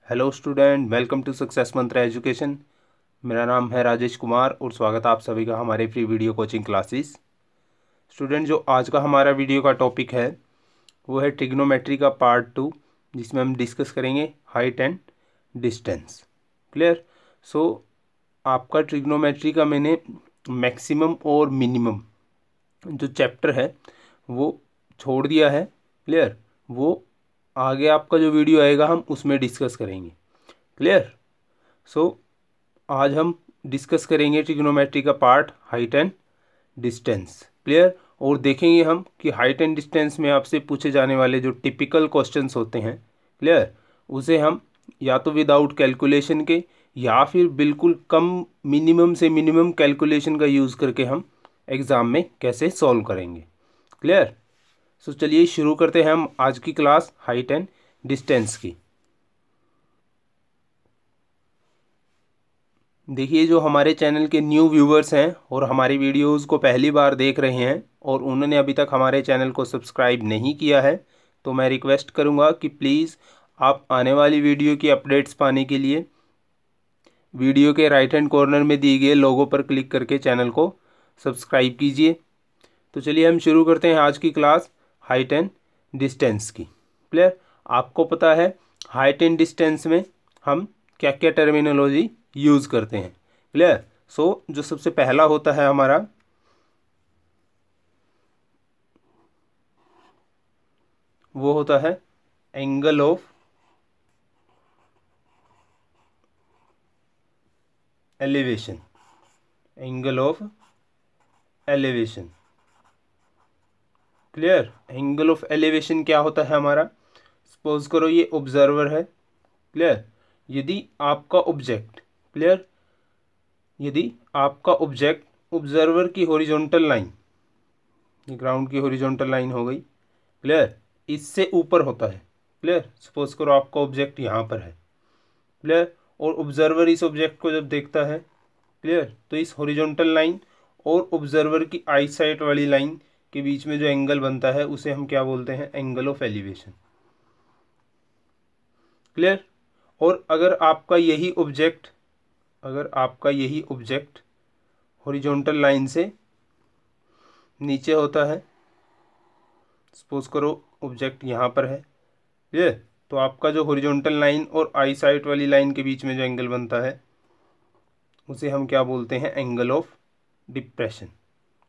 Hello student, welcome to success Mantra education. मेरा नाम है राजेश कुमार और स्वागत है आप सभी का हमारे free video coaching classes. Student, जो आज का हमारा वीडियो का टॉपिक है वो है ट्रिग्नोमेट्री का पार्ट 2, जिसमें हम डिस्कस करेंगे height and distance. Clear? So आपका ट्रिग्नोमेट्री का मैंने मैक्सिमम और मिनिमम जो चैप्टर है वो छोड़ दिया है। क्लियर? वो आगे आपका जो वीडियो आएगा हम उसमें डिस्कस करेंगे। क्लियर? सो आज हम डिस्कस करेंगे ट्रिग्नोमेट्री का part height and distance. Clear? और देखेंगे हम कि हाइट एंड डिस्टेंस में आपसे पूछे जाने वाले जो टिपिकल क्वेश्चंस होते हैं, क्लियर, उसे हम या तो विदाउट कैलकुलेशन के या फिर बिल्कुल कम मिनिमम से मिनिमम कैलकुलेशन का यूज़ करके हम एग्ज़ाम में कैसे सॉल्व करेंगे। क्लियर? सो चलिए शुरू करते हैं हम आज की क्लास हाइट एंड डिस्टेंस की। देखिए, जो हमारे चैनल के न्यू व्यूवर्स हैं और हमारी वीडियोस को पहली बार देख रहे हैं और उन्होंने अभी तक हमारे चैनल को सब्सक्राइब नहीं किया है, तो मैं रिक्वेस्ट करूंगा कि प्लीज़ आप आने वाली वीडियो की अपडेट्स पाने के लिए वीडियो के राइट हैंड कॉर्नर में दिए गए लोगो पर क्लिक करके चैनल को सब्सक्राइब कीजिए। तो चलिए हम शुरू करते हैं आज की क्लास हाइट एंड डिस्टेंस की। क्लियर? आपको पता है हाइट एंड डिस्टेंस में हम क्या क्या टर्मिनोलॉजी यूज़ करते हैं। क्लियर? सो जो सबसे पहला होता है हमारा वो होता है angle of elevation. Angle of elevation. Clear? Angle of elevation क्या होता है हमारा? सपोज करो ये ऑब्जर्वर है। क्लियर? यदि आपका ऑब्जेक्ट, क्लियर, यदि आपका ऑब्जेक्ट ऑब्जर्वर की हॉरिजॉन्टल लाइन, ये ग्राउंड की हॉरिजॉन्टल लाइन हो गई, क्लियर, इससे ऊपर होता है। क्लियर? सपोज करो आपका ऑब्जेक्ट यहाँ पर है। क्लियर? और ऑब्जर्वर इस ऑब्जेक्ट को जब देखता है, क्लियर, तो इस हॉरिजॉन्टल लाइन और ऑब्जर्वर की आई साइट वाली लाइन के बीच में जो एंगल बनता है उसे हम क्या बोलते हैं? Angle of elevation. क्लियर? और अगर आपका यही ऑब्जेक्ट हॉरिजॉन्टल लाइन से नीचे होता है, सपोज करो ऑब्जेक्ट यहाँ पर है, ये, तो आपका जो हॉरिजॉन्टल लाइन और आई साइट वाली लाइन के बीच में जो एंगल बनता है उसे हम क्या बोलते हैं? Angle of depression.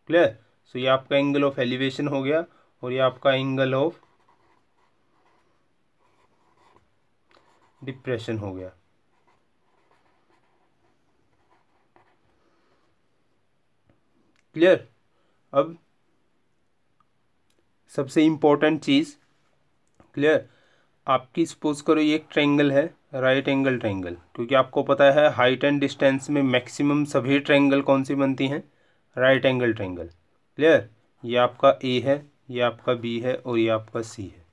क्लियर? सो ये आपका एंगल ऑफ एलिवेशन हो गया और ये आपका एंगल ऑफ डिप्रेशन हो गया। क्लियर? अब सबसे इम्पोर्टेंट चीज़, क्लियर, आपकी सपोज करो ये एक ट्रायंगल है, राइट एंगल ट्रायंगल, क्योंकि आपको पता है हाइट एंड डिस्टेंस में मैक्सिमम सभी ट्रायंगल कौन सी बनती हैं? Right angle triangle. क्लियर? ये आपका ए है, ये आपका बी है और ये आपका सी है।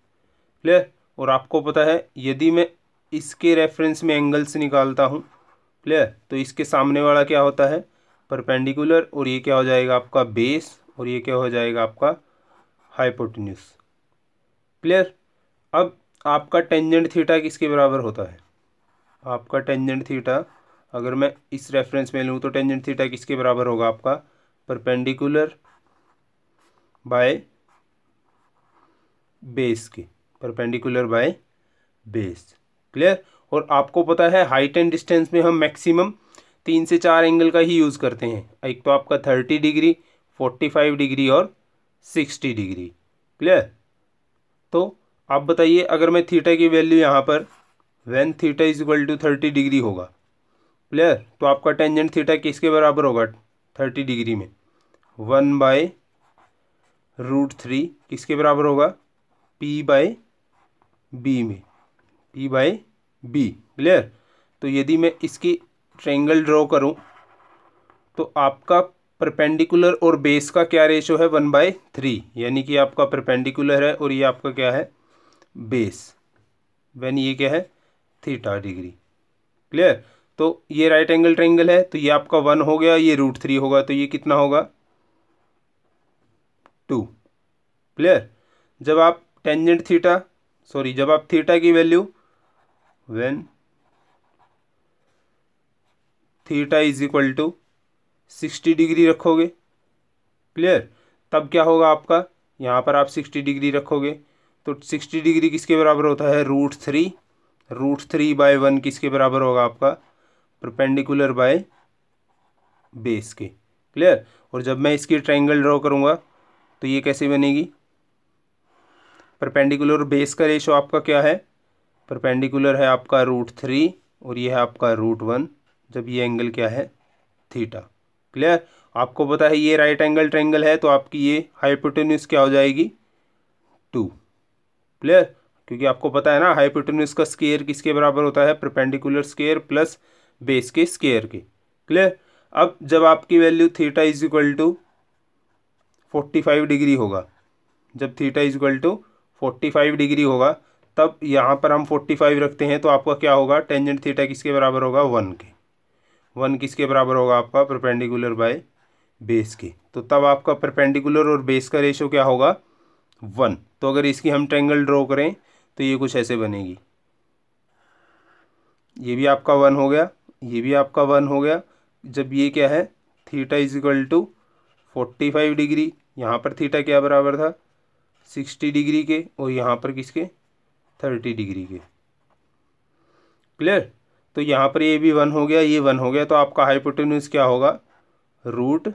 क्लियर? और आपको पता है यदि मैं इसके रेफरेंस में एंगल्स निकालता हूँ, क्लियर, तो इसके सामने वाला क्या होता है? परपेंडिकुलर, और ये क्या हो जाएगा? आपका बेस, और ये क्या हो जाएगा? आपका हाइपोटेन्यूज। क्लियर? अब आपका टेंजेंट थीटा किसके बराबर होता है? आपका टेंजेंट थीटा अगर मैं इस रेफरेंस में लूँ तो टेंजेंट थीटा किसके बराबर होगा? आपका परपेंडिकुलर बाय बेस के, परपेंडिकुलर बाय बेस। क्लियर? और आपको पता है हाइट एंड डिस्टेंस में हम मैक्सिमम 3 से 4 एंगल का ही यूज़ करते हैं। एक तो आपका 30 डिग्री, 45 डिग्री और 60 डिग्री। क्लियर? तो आप बताइए, अगर मैं थीटा की वैल्यू यहाँ पर when theta is equal to 30 degree होगा, क्लियर, तो आपका टेंजेंट थीटा किसके बराबर होगा? 30 डिग्री में 1/√3 किसके बराबर होगा? P बाय बी में, P बाय बी। क्लियर? तो यदि मैं इसकी ट्रायंगल ड्रॉ करूं तो आपका परपेंडिकुलर और बेस का क्या रेशो है? 1/3, यानी कि आपका परपेंडिकुलर है और ये आपका क्या है? बेस। व्हेन ये क्या है? Theta degree. क्लियर? तो ये राइट एंगल ट्रायंगल है तो ये आपका 1 हो गया, ये √3 होगा, तो ये कितना होगा? 2। क्लियर? जब आप टेंजेंट थीटा, जब आप थीटा की value when theta is equal to 60 degree रखोगे, क्लियर, तब क्या होगा आपका, यहाँ पर आप 60 डिग्री रखोगे तो 60 डिग्री किसके बराबर होता है, √3/1 किसके बराबर होगा आपका, परपेंडिकुलर बाय बेस के, क्लियर। और जब मैं इसकी ट्रायंगल ड्रॉ करूँगा तो ये कैसे बनेगी, परपेंडिकुलर बेस का रेशो आपका क्या है, परपेंडिकुलर है आपका √3 और ये है आपका √1, जब ये एंगल क्या है, थीटा, क्लियर। आपको पता है ये राइट एंगल ट्रायंगल है तो आपकी ये हाइपोटेन्यूज क्या हो जाएगी, 2, क्लियर, क्योंकि आपको पता है ना हाइपोटेन्यूज का स्क्वायर किसके बराबर होता है, परपेंडिकुलर स्क्वायर प्लस बेस के स्क्वायर के, क्लियर। अब जब आपकी value theta is equal to 45 degree होगा, जब theta is equal to 45 degree होगा तब यहाँ पर हम 45 रखते हैं तो आपका क्या होगा, टेंजेंट थीटा किसके बराबर होगा, 1 के, 1 किसके बराबर होगा आपका, परपेंडिकुलर बाय बेस के, तो तब आपका परपेंडिकुलर और बेस का रेशो क्या होगा, 1। तो अगर इसकी हम ट्रायंगल ड्रॉ करें तो ये कुछ ऐसे बनेगी, ये भी आपका 1 हो गया, ये भी आपका 1 हो गया, जब ये क्या है, theta is equal to 45 degree, यहाँ पर थीटा क्या बराबर था, 60 डिग्री के, और यहाँ पर किसके, 30 डिग्री के, क्लियर। तो यहाँ पर ये भी 1 हो गया, ये 1 हो गया, तो आपका हाइपोटेन्यूज क्या होगा, √2,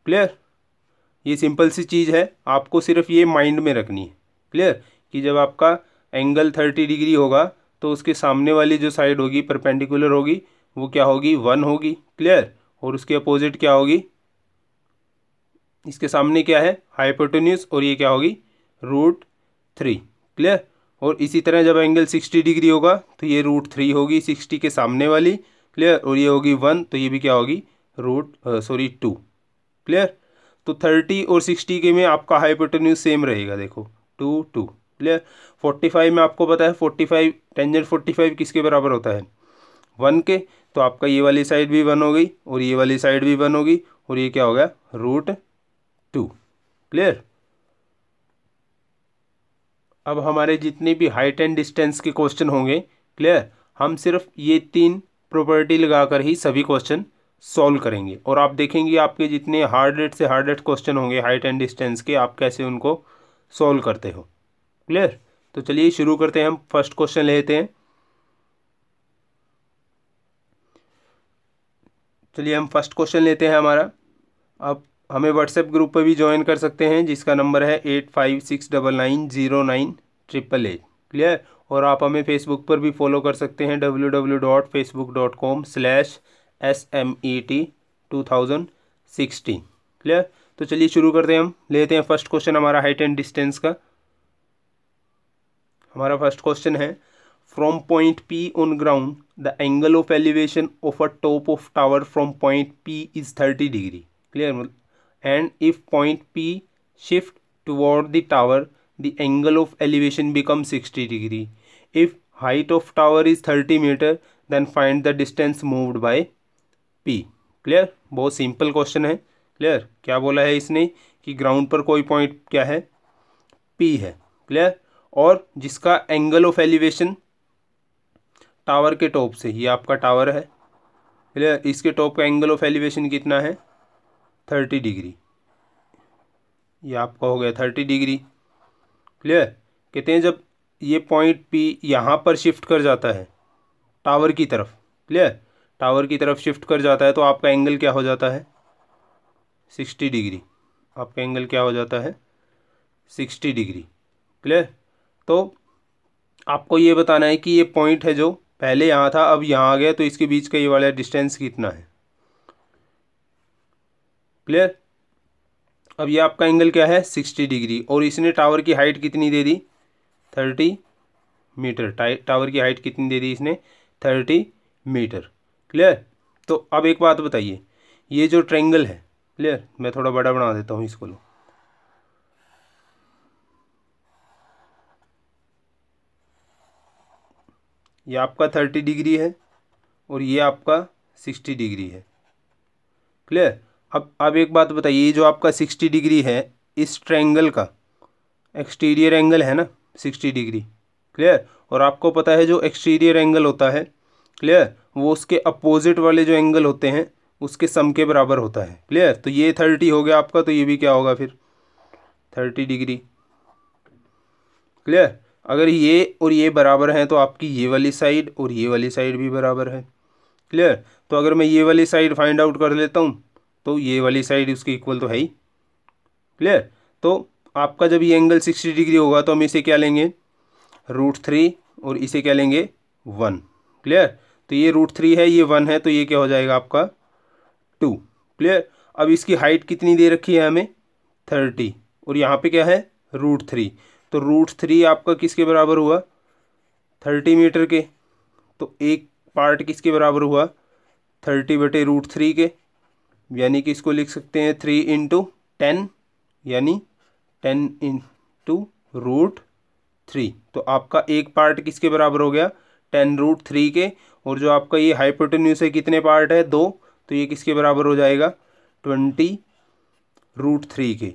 क्लियर। ये सिंपल सी चीज़ है, आपको सिर्फ ये माइंड में रखनी है, क्लियर, कि जब आपका एंगल 30 डिग्री होगा तो उसके सामने वाली जो साइड होगी परपेंडिकुलर होगी वो क्या होगी, 1 होगी, क्लियर, और उसके अपोजिट क्या होगी, इसके सामने क्या है, हाइपोटेन्यूज, और ये क्या होगी, √3, क्लियर। और इसी तरह जब एंगल 60 डिग्री होगा तो ये √3 होगी 60 के सामने वाली, क्लियर, और ये होगी 1 तो ये भी क्या होगी, 2, क्लियर। तो 30 और 60 के में आपका हाइपोटेन्यूज सेम रहेगा, देखो 2, क्लियर। 45 में आपको पता है 45 टेंजेंट 45 किसके बराबर होता है, 1 के, तो आपका ये वाली साइड भी 1 हो गई और ये वाली साइड भी 1 होगी और ये क्या हो गया, √2, क्लियर। अब हमारे जितने भी हाइट एंड डिस्टेंस के क्वेश्चन होंगे, क्लियर, हम सिर्फ ये 3 प्रॉपर्टी लगाकर ही सभी क्वेश्चन सॉल्व करेंगे, और आप देखेंगे आपके जितने हार्डेस्ट से हार्डेस्ट क्वेश्चन होंगे हाइट एंड डिस्टेंस के, आप कैसे उनको सॉल्व करते हो, क्लियर। तो चलिए शुरू करते हैं, हम फर्स्ट क्वेश्चन लेते हैं, चलिए हम फर्स्ट क्वेश्चन लेते हैं हमारा। अब हमें व्हाट्सएप ग्रुप पर भी ज्वाइन कर सकते हैं जिसका नंबर है 8569909888, क्लियर। और आप हमें फेसबुक पर भी फॉलो कर सकते हैं www.facebook.com/SMET2016, क्लियर। तो चलिए शुरू करते हैं, हम लेते हैं फर्स्ट क्वेश्चन हमारा हाइट एंड डिस्टेंस का। हमारा फर्स्ट क्वेश्चन है, from point P on ground the angle of elevation of a top of tower from point P is 30 degree, clear, and if point P shift toward the tower the angle of elevation becomes 60 degree. If height of tower is 30 meter then find the distance moved by P, clear. बहुत simple question है, clear. क्या बोला है इसने कि ground पर कोई point क्या है, P है, क्लियर, और जिसका एंगल ऑफ एलिवेशन टावर के टॉप से, ये आपका टावर है, क्लियर, इसके टॉप का एंगल ऑफ एलिवेशन कितना है, 30 डिग्री, ये आपका हो गया 30 डिग्री, क्लियर। कहते हैं जब ये पॉइंट P यहाँ पर शिफ्ट कर जाता है टावर की तरफ, क्लियर, टावर की तरफ शिफ्ट कर जाता है तो आपका एंगल क्या हो जाता है, 60 डिग्री, आपका एंगल क्या हो जाता है, 60 डिग्री, क्लियर। तो आपको ये बताना है कि ये पॉइंट है जो पहले यहाँ था अब यहाँ आ गया तो इसके बीच का ये वाला डिस्टेंस कितना है, क्लियर। अब ये आपका एंगल क्या है, 60 डिग्री, और इसने टावर की हाइट कितनी दे दी, 30 मीटर, टावर की हाइट कितनी दे दी इसने, 30 मीटर, क्लियर। तो अब एक बात बताइए, ये जो ट्रायंगल है, क्लियर, मैं थोड़ा बड़ा बना देता हूँ इसको, लो, ये आपका 30 डिग्री है और ये आपका 60 डिग्री है, क्लियर। अब एक बात बताइए, ये जो आपका 60 डिग्री है इस ट्रायंगल का एक्सटीरियर एंगल है ना 60 डिग्री, क्लियर, और आपको पता है जो एक्सटीरियर एंगल होता है, क्लियर, वो उसके अपोजिट वाले जो एंगल होते हैं उसके सम के बराबर होता है, क्लियर। तो ये 30 हो गया आपका, तो ये भी क्या होगा फिर 30 डिग्री, क्लियर। अगर ये और ये बराबर हैं तो आपकी ये वाली साइड और ये वाली साइड भी बराबर है, क्लियर। तो अगर मैं ये वाली साइड फाइंड आउट कर लेता हूँ तो ये वाली साइड उसके इक्वल तो है ही, क्लियर। तो आपका जब ये एंगल 60 डिग्री होगा तो हम इसे क्या लेंगे √3 और इसे क्या लेंगे 1, क्लियर। तो ये √3 है, ये 1 है, तो ये क्या हो जाएगा आपका 2, क्लियर। अब इसकी हाइट कितनी दे रखी है हमें 30 और यहाँ पे क्या है √3, तो √3 आपका किसके बराबर हुआ 30 मीटर के। तो एक पार्ट किसके बराबर हुआ 30/√3 के, यानी कि इसको लिख सकते हैं 3 × 10 यानी 10 × √3। तो आपका एक पार्ट किसके बराबर हो गया 10√3 के, और जो आपका ये हाइपोटेन्यूज है कितने पार्ट है 2, तो ये किसके बराबर हो जाएगा 20√3 के,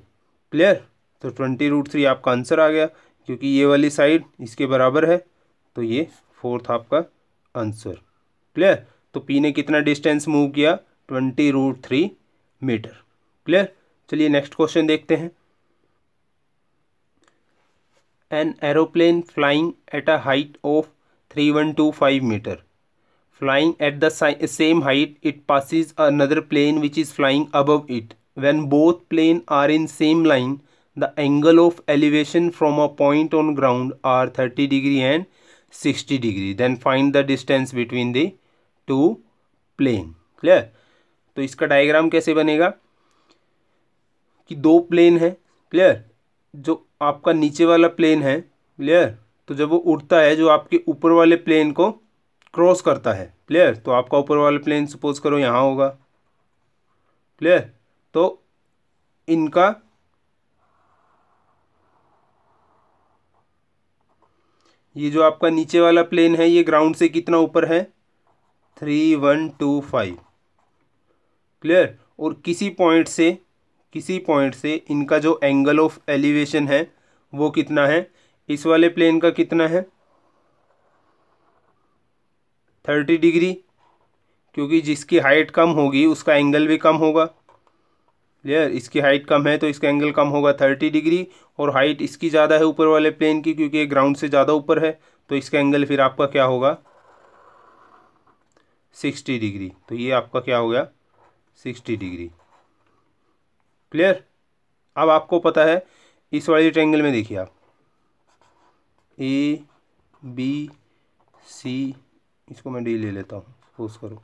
क्लियर। तो 20√3 आपका आंसर आ गया, क्योंकि ये वाली साइड इसके बराबर है, तो ये 4th आपका आंसर, क्लियर। तो पी ने कितना डिस्टेंस मूव किया 20√3 मीटर, क्लियर। चलिए नेक्स्ट क्वेश्चन देखते हैं। An aeroplane flying at a height of 3125 meter. Flying at the same height, it passes another plane which is flying above it. When both planes are in same line, the angle of elevation from a point on ground are 30 degree and 60 degree. Then find the distance between the two plane. Clear? तो इसका diagram कैसे बनेगा कि दो plane है, clear. जो आपका नीचे वाला प्लेन है, क्लियर, तो जब वो उड़ता है जो आपके ऊपर वाले प्लेन को क्रॉस करता है, क्लियर। तो आपका ऊपर वाला प्लेन सपोज करो यहाँ होगा, क्लियर। तो इनका ये जो आपका नीचे वाला प्लेन है ये ग्राउंड से कितना ऊपर है 3125, क्लियर। और किसी पॉइंट से इनका जो एंगल ऑफ एलिवेशन है वो कितना है, इस वाले प्लेन का कितना है 30 डिग्री, क्योंकि जिसकी हाइट कम होगी उसका एंगल भी कम होगा, क्लियर। इसकी हाइट कम है तो इसका एंगल कम होगा 30 डिग्री, और हाइट इसकी ज़्यादा है ऊपर वाले प्लेन की, क्योंकि ये ग्राउंड से ज़्यादा ऊपर है, तो इसका एंगल फिर आपका क्या होगा 60 डिग्री। तो ये आपका क्या हो गया 60 डिग्री, क्लियर। अब आपको पता है इस वाली ट्रायंगल में देखिए आप ABC, इसको मैं डी ले लेता हूँ सपोज करो,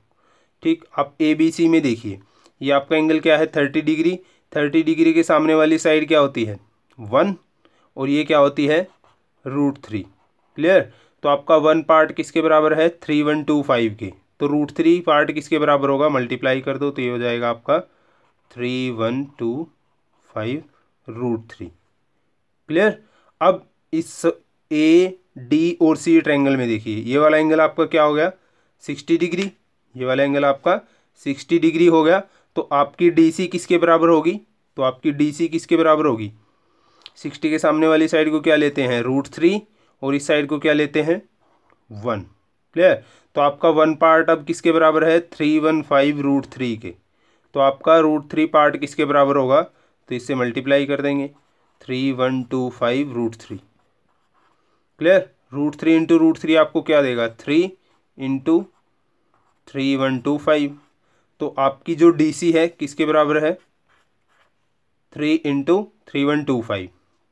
ठीक। आप ABC में देखिए ये आपका एंगल क्या है 30 डिग्री। 30 डिग्री के सामने वाली साइड क्या होती है 1 और ये क्या होती है √3, क्लियर। तो आपका 1 पार्ट किसके बराबर है 3125 के, तो √3 पार्ट किसके बराबर होगा मल्टीप्लाई कर दो, तो ये हो जाएगा आपका 3125√3, क्लियर। अब इस AD और C ट्रायंगल में देखिए ये वाला एंगल आपका क्या हो गया 60 डिग्री, ये वाला एंगल आपका 60 डिग्री हो गया। तो आपकी DC किसके बराबर होगी, तो आपकी DC किसके बराबर होगी 60 के सामने वाली साइड को क्या लेते हैं √3 और इस साइड को क्या लेते हैं 1, क्लियर। तो आपका 1 पार्ट अब किसके बराबर है 315√3 के, तो आपका √3 पार्ट किसके बराबर होगा, तो इससे मल्टीप्लाई कर देंगे 3125√3, क्लियर। √3 × √3 आपको क्या देगा 3 × 3125। तो आपकी जो DC है किसके बराबर है 3 × 3125,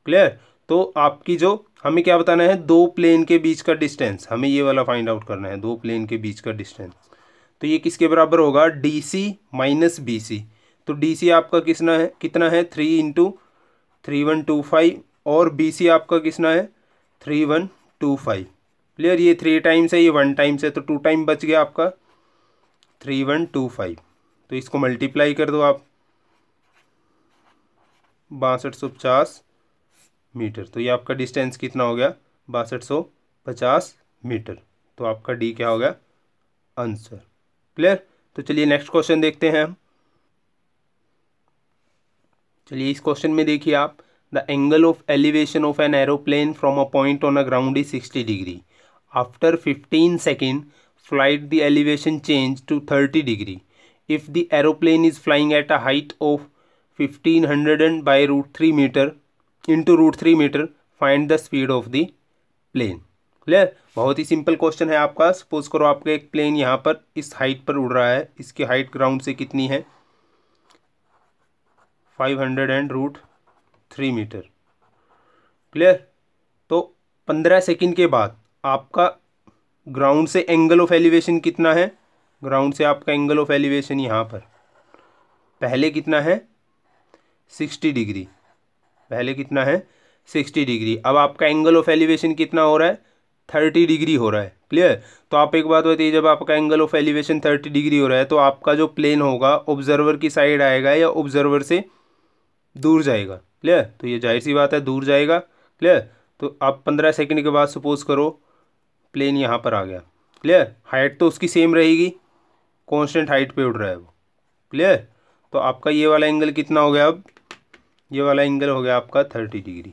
क्लियर। तो आपकी जो हमें क्या बताना है दो प्लेन के बीच का डिस्टेंस, हमें ये वाला फाइंड आउट करना है दो प्लेन के बीच का डिस्टेंस। तो ये किसके बराबर होगा DC - BC। तो DC आपका कितना है 3 × 3125 और BC आपका कितना है 3125, क्लियर। ये 3 टाइम्स है ये 1 टाइम्स है, तो 2 टाइम बच गया आपका 3125। तो इसको मल्टीप्लाई कर दो आप 6250 मीटर, तो ये आपका डिस्टेंस कितना हो गया 6250 मीटर। तो आपका डी क्या हो गया आंसर, क्लियर। तो चलिए नेक्स्ट क्वेश्चन देखते हैं हम। चलिए इस क्वेश्चन में देखिए आप the angle of elevation of an aeroplane from a point on a ground is 60 degree. After 15 second flight the elevation change to 30 degree if the aeroplane is flying at a height of 1500 by √3 metre into √3 metre, find the speed of the plane. Clear? बहुत ही simple question है आपका। Suppose करो आपका एक plane यहाँ पर इस हाइट पर उड़ रहा है, इसकी हाइट ग्राउंड से कितनी है 500 एंड √3 मीटर। क्लियर? तो 15 सेकंड के बाद आपका ग्राउंड से एंगल ऑफ एलिवेशन कितना है, ग्राउंड से आपका एंगल ऑफ एलिवेशन यहाँ पर पहले कितना है 60 डिग्री, पहले कितना है 60 डिग्री। अब आपका एंगल ऑफ एलिवेशन कितना हो रहा है 30 डिग्री हो रहा है। क्लियर? तो आप एक बात बताइए, जब आपका एंगल ऑफ एलिवेशन 30 डिग्री हो रहा है तो आपका जो प्लेन होगा ऑब्जर्वर की साइड आएगा या ऑब्जर्वर से दूर जाएगा। क्लियर? तो ये जाहिर सी बात है दूर जाएगा। क्लियर? तो आप 15 सेकंड के बाद सपोज करो प्लेन यहाँ पर आ गया। क्लियर? हाइट तो उसकी सेम रहेगी, कांस्टेंट हाइट पे उड़ रहा है वो। क्लियर? तो आपका ये वाला एंगल कितना हो गया, अब ये वाला एंगल हो गया आपका 30 डिग्री।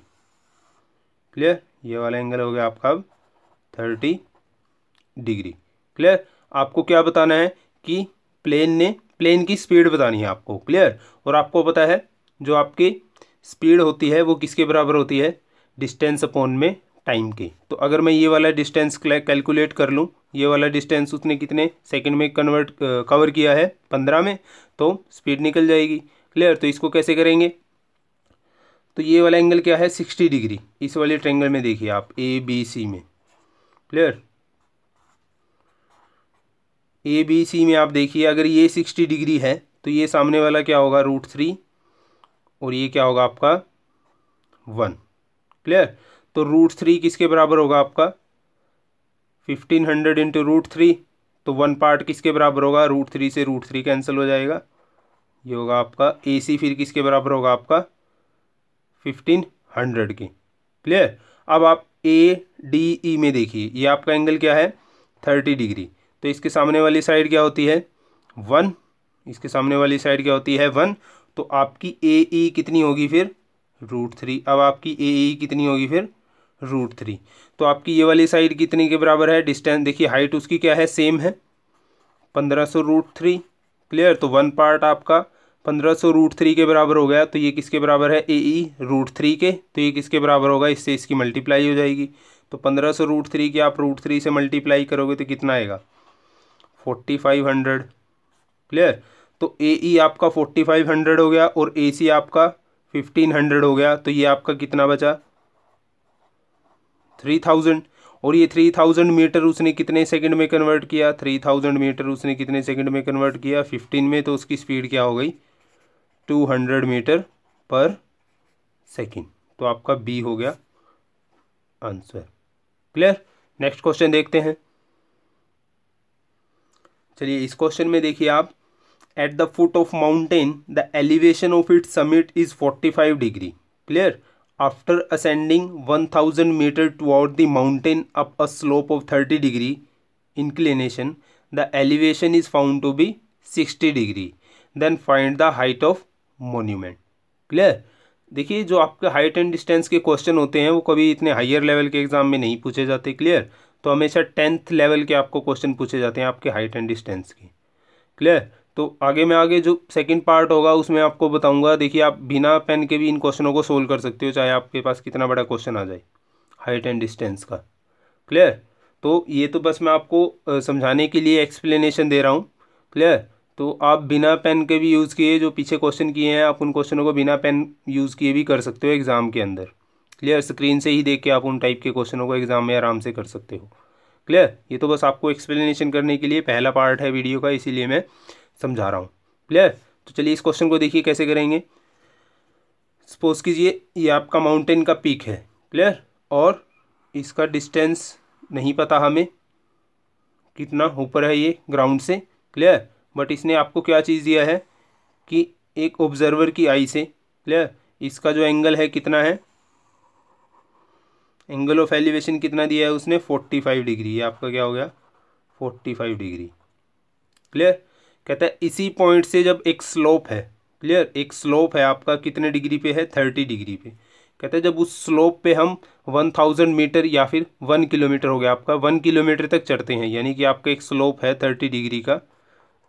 क्लियर? ये वाला एंगल हो गया आपका अब 30 डिग्री। क्लियर? आपको क्या बताना है कि प्लेन की स्पीड बतानी है आपको। क्लियर? और आपको पता है जो आपकी स्पीड होती है वो किसके बराबर होती है, डिस्टेंस अपॉन में टाइम के। तो अगर मैं ये वाला डिस्टेंस कैलकुलेट कर लूँ, ये वाला डिस्टेंस उसने कितने सेकंड में कवर किया है 15 में, तो स्पीड निकल जाएगी। क्लियर? तो इसको कैसे करेंगे, तो ये वाला एंगल क्या है 60 डिग्री। इस वाले ट्रायंगल में देखिए आप ABC में। क्लियर? ABC में आप देखिए अगर ये 60 डिग्री है तो ये सामने वाला क्या होगा √3 और ये क्या होगा आपका 1। क्लियर? तो √3 किसके बराबर होगा आपका 1500 इंटू √3, तो 1 पार्ट किसके बराबर होगा √3 से √3 कैंसिल हो जाएगा, ये होगा आपका AC फिर किसके बराबर होगा आपका 1500 के। क्लियर? अब आप ADE में देखिए ये आपका एंगल क्या है 30 डिग्री, तो इसके सामने वाली साइड क्या होती है 1, इसके सामने वाली साइड क्या होती है 1, तो आपकी AE कितनी होगी फिर √3। अब आपकी AE कितनी होगी फिर √3, तो आपकी ये वाली साइड कितने के बराबर है, डिस्टेंस देखिए हाइट उसकी क्या है सेम है 1500 √3। क्लियर? तो 1 पार्ट आपका 1500 √3 के बराबर हो गया, तो ये किसके बराबर है AE √3 के, तो ये किसके बराबर होगा, इससे इसकी मल्टीप्लाई हो जाएगी। तो 1500 √3 की आप √3 से मल्टीप्लाई करोगे तो कितना आएगा 4500। क्लियर? तो AE आपका 4500 हो गया और AC आपका 1500 हो गया, तो ये आपका कितना बचा 3000। और ये 3000 मीटर उसने कितने सेकंड में कन्वर्ट किया, 3000 मीटर उसने कितने सेकंड में कन्वर्ट किया 15 में, तो उसकी स्पीड क्या हो गई 200 मीटर पर सेकंड। तो आपका B हो गया आंसर। क्लियर? नेक्स्ट क्वेश्चन देखते हैं। चलिए इस क्वेश्चन में देखिए आप, at the foot of mountain the elevation of its summit is 45 degree. Clear? After ascending 1000 meter toward the mountain up a slope of 30 degree inclination, the elevation is found to be 60 degree. Then find the height of monument. Clear? देखिए जो आपके height and distance के question होते हैं वो कभी इतने higher level के एग्जाम में नहीं पूछे जाते। क्लियर? तो हमेशा 10th लेवल के आपको क्वेश्चन पूछे जाते हैं आपके हाइट एंड डिस्टेंस के। क्लियर? तो आगे जो सेकंड पार्ट होगा उसमें आपको बताऊंगा। देखिए आप बिना पेन के भी इन क्वेश्चनों को सोल्व कर सकते हो, चाहे आपके पास कितना बड़ा क्वेश्चन आ जाए हाइट एंड डिस्टेंस का। क्लियर? तो ये तो बस मैं आपको समझाने के लिए एक्सप्लेनेशन दे रहा हूँ। क्लियर? तो आप बिना पेन के भी यूज़ किए जो पीछे क्वेश्चन किए हैं आप उन क्वेश्चनों को बिना पेन यूज़ किए भी कर सकते हो एग्ज़ाम के अंदर। क्लियर? स्क्रीन से ही देख के आप उन टाइप के क्वेश्चनों को एग्ज़ाम में आराम से कर सकते हो। क्लियर? ये तो बस आपको एक्सप्लेनेशन करने के लिए पहला पार्ट है वीडियो का, इसीलिए मैं समझा रहा हूँ। क्लियर? तो चलिए इस क्वेश्चन को देखिए कैसे करेंगे। सपोज कीजिए ये आपका माउंटेन का पीक है। क्लियर? और इसका डिस्टेंस नहीं पता हमें कितना ऊपर है ये ग्राउंड से। क्लियर? बट इसने आपको क्या चीज़ दिया है कि एक ऑब्जर्वर की आई से। क्लियर? इसका जो एंगल है कितना है, एंगल ऑफ एलिवेशन कितना दिया है उसने 45 डिग्री। ये आपका क्या हो गया 45 डिग्री। क्लियर? कहता है इसी पॉइंट से जब एक स्लोप है। क्लियर? एक स्लोप है आपका कितने डिग्री पे है 30 डिग्री पे। कहते हैं जब उस स्लोप पे हम 1000 मीटर या फिर 1 किलोमीटर हो गया आपका, 1 किलोमीटर तक चढ़ते हैं, यानी कि आपका एक स्लोप है 30 डिग्री का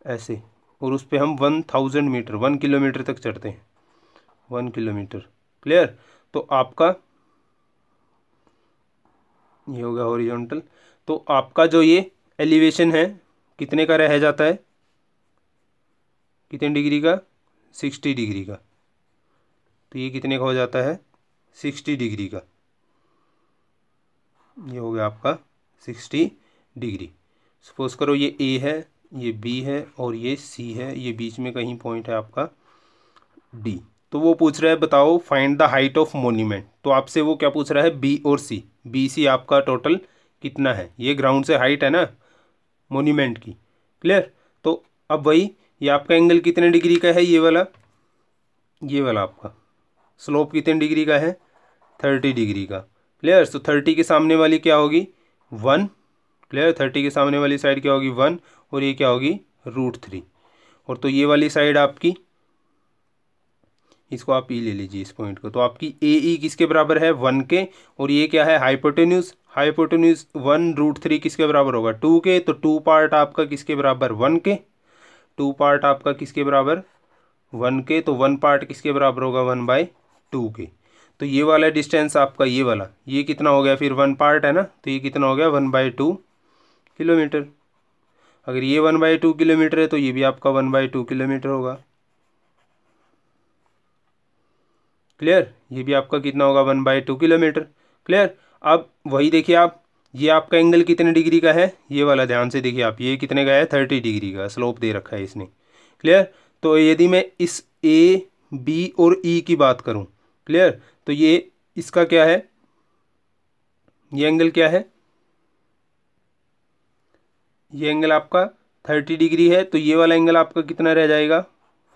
ऐसे, और उस पे हम 1000 मीटर 1 किलोमीटर तक चढ़ते हैं, 1 किलोमीटर। क्लियर? तो आपका ये हो गया हॉरिजॉन्टल। तो आपका जो ये एलिवेशन है कितने का रह जाता है, कितने डिग्री का, 60 डिग्री का। तो ये कितने का हो जाता है, 60 डिग्री का। ये हो गया आपका 60 डिग्री। सपोज करो ये ए है, ये बी है और ये सी है, ये बीच में कहीं पॉइंट है आपका डी। तो वो पूछ रहा है बताओ find the height of monument. तो आपसे वो क्या पूछ रहा है, बी और सी। बी सी आपका टोटल कितना है, ये ग्राउंड से हाइट है ना मोन्यूमेंट की। क्लियर? तो अब वही ये आपका एंगल कितने डिग्री का है, ये वाला आपका स्लोप कितने डिग्री का है, 30 डिग्री का। क्लियर? तो 30 के सामने वाली क्या होगी, 1। क्लियर? 30 के सामने वाली साइड क्या होगी, 1, और ये क्या होगी, √3। और तो ये वाली साइड आपकी, इसको आप ई ले लीजिए इस पॉइंट को, तो आपकी ए ई किसके बराबर है, 1 के। और ये क्या है, हाइपोटेन्यूज। हाइपोटेन्यूज 1√3 किसके बराबर होगा, 2 के। तो 2 पार्ट आपका किसके बराबर, 1 के। 2 पार्ट आपका किसके बराबर, 1 के। तो 1 पार्ट किसके बराबर होगा, 1/2 के। तो ये वाला डिस्टेंस आपका, ये वाला, ये कितना हो गया फिर, 1 पार्ट है ना, तो ये कितना हो गया, 1/2 किलोमीटर। अगर ये 1/2 किलोमीटर है तो ये भी आपका 1/2 किलोमीटर होगा। क्लियर? ये भी आपका कितना होगा, 1/2 किलोमीटर। क्लियर? अब वही देखिए आप, ये आपका एंगल कितने डिग्री का है, ये वाला ध्यान से देखिए आप, ये कितने का है, 30 डिग्री का स्लोप दे रखा है इसने। क्लियर? तो यदि मैं इस ए बी और ई की बात करूं, क्लियर, तो ये इसका क्या है, ये एंगल क्या है, ये एंगल आपका 30 डिग्री है। तो ये वाला एंगल आपका कितना रह जाएगा,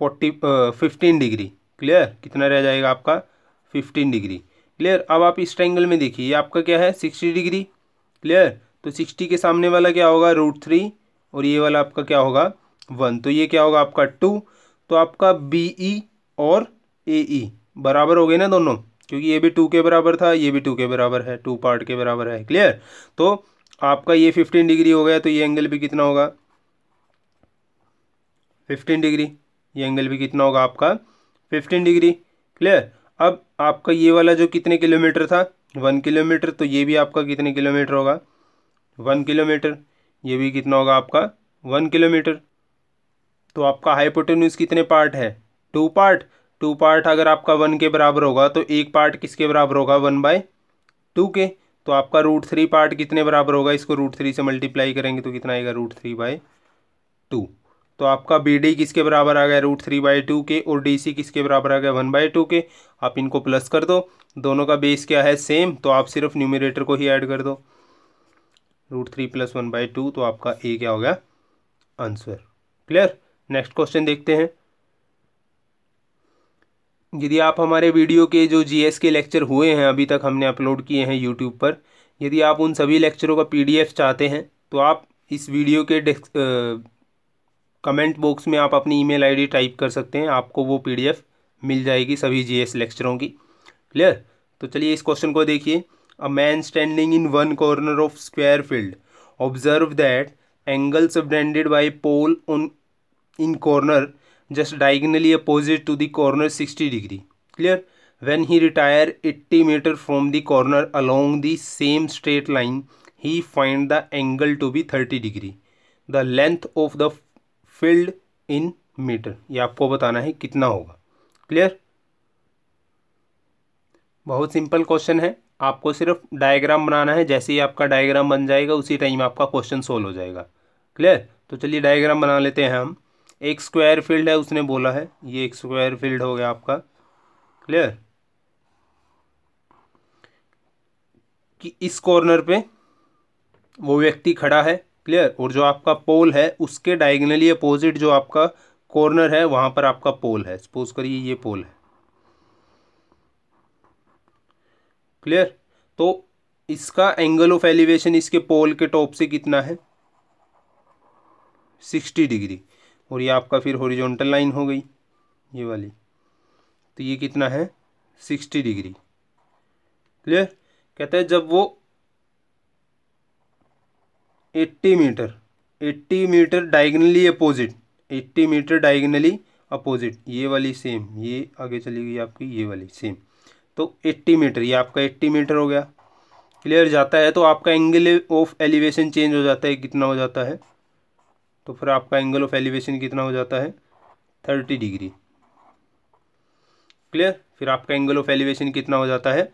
15 डिग्री। क्लियर? कितना रह जाएगा आपका, 15 डिग्री। क्लियर? अब आप इस ट्रायंगल में देखिए, ये आपका क्या है, 60 डिग्री। क्लियर? तो 60 के सामने वाला क्या होगा, √3, और ये वाला आपका क्या होगा, 1। तो ये क्या होगा आपका 2। तो आपका बी ई और ए ई बराबर हो गए ना दोनों, क्योंकि ये भी 2 के बराबर था, ये भी 2 के बराबर है, 2 पार्ट के बराबर है। क्लियर? तो आपका ये 15 डिग्री हो गया, तो ये एंगल भी कितना होगा, 15 डिग्री। ये एंगल भी कितना होगा आपका, 15 डिग्री। क्लियर? अब आपका ये वाला जो कितने किलोमीटर था, 1 किलोमीटर, तो ये भी आपका कितने किलोमीटर होगा, 1 किलोमीटर। ये भी कितना होगा आपका, 1 किलोमीटर। तो आपका हाइपोटेन्यूज कितने पार्ट है, 2 पार्ट। 2 पार्ट अगर आपका 1 के बराबर होगा तो एक पार्ट किसके बराबर होगा, 1/2 के। तो आपका √3 पार्ट कितने बराबर होगा, इसको √3 से मल्टीप्लाई करेंगे तो कितना आएगा, √3/2। तो आपका बी डी किसके बराबर आ गया, √3/2 के, और डी सी किसके बराबर आ गया, 1/2 के। आप इनको प्लस कर दो, दोनों का बेस क्या है, सेम, तो आप सिर्फ न्यूमरेटर को ही ऐड कर दो, √3 + 1/2। तो आपका ए क्या हो गया, आंसर। क्लियर? नेक्स्ट क्वेश्चन देखते हैं। यदि आप हमारे वीडियो के जो जीएस के लेक्चर हुए हैं अभी तक हमने अपलोड किए हैं यूट्यूब पर, यदि आप उन सभी लेक्चरों का पीडीएफ चाहते हैं तो आप इस वीडियो के कमेंट बॉक्स में आप अपनी ईमेल आईडी टाइप कर सकते हैं, आपको वो पीडीएफ मिल जाएगी सभी जीएस लेक्चरों की। क्लियर? तो चलिए इस क्वेश्चन को देखिए। A man standing in one corner of square field observe that angle subtended by pole on in corner just diagonally opposite to the corner 60 degree. Clear? When he retire 80 meter from the corner along the same straight line, he find the angle to be 30 degree. The length of the field in meter. ये आपको बताना है कितना होगा। Clear? बहुत simple question है, आपको सिर्फ डायग्राम बनाना है, जैसे ही आपका डायग्राम बन जाएगा उसी टाइम आपका क्वेश्चन सोल्व हो जाएगा। क्लियर? तो चलिए डायग्राम बना लेते हैं हम। एक स्क्वायर फील्ड है उसने बोला है, ये एक स्क्वायर फील्ड हो गया आपका। क्लियर? कि इस कॉर्नर पे वो व्यक्ति खड़ा है। क्लियर? और जो आपका पोल है उसके डायगोनली अपोजिट जो आपका कॉर्नर है वहां पर आपका पोल है। सपोज करिए ये पोल है। क्लियर? तो इसका एंगल ऑफ एलिवेशन इसके पोल के टॉप से कितना है, 60 डिग्री। और ये आपका फिर हॉरिजॉन्टल लाइन हो गई ये वाली, तो ये कितना है, 60 डिग्री। क्लियर। कहता है जब वो 80 metre diagonally opposite, 80 metre diagonally opposite, ये वाली सेम, ये आगे चली गई आपकी, ये वाली सेम, तो 80 मीटर, ये आपका 80 मीटर हो गया। क्लियर जाता है तो आपका एंगल ऑफ एलिवेशन चेंज हो जाता है, कितना हो जाता है, तो फिर आपका एंगल ऑफ एलिवेशन कितना हो जाता है, 30 डिग्री। क्लियर, फिर आपका एंगल ऑफ एलिवेशन कितना हो जाता है,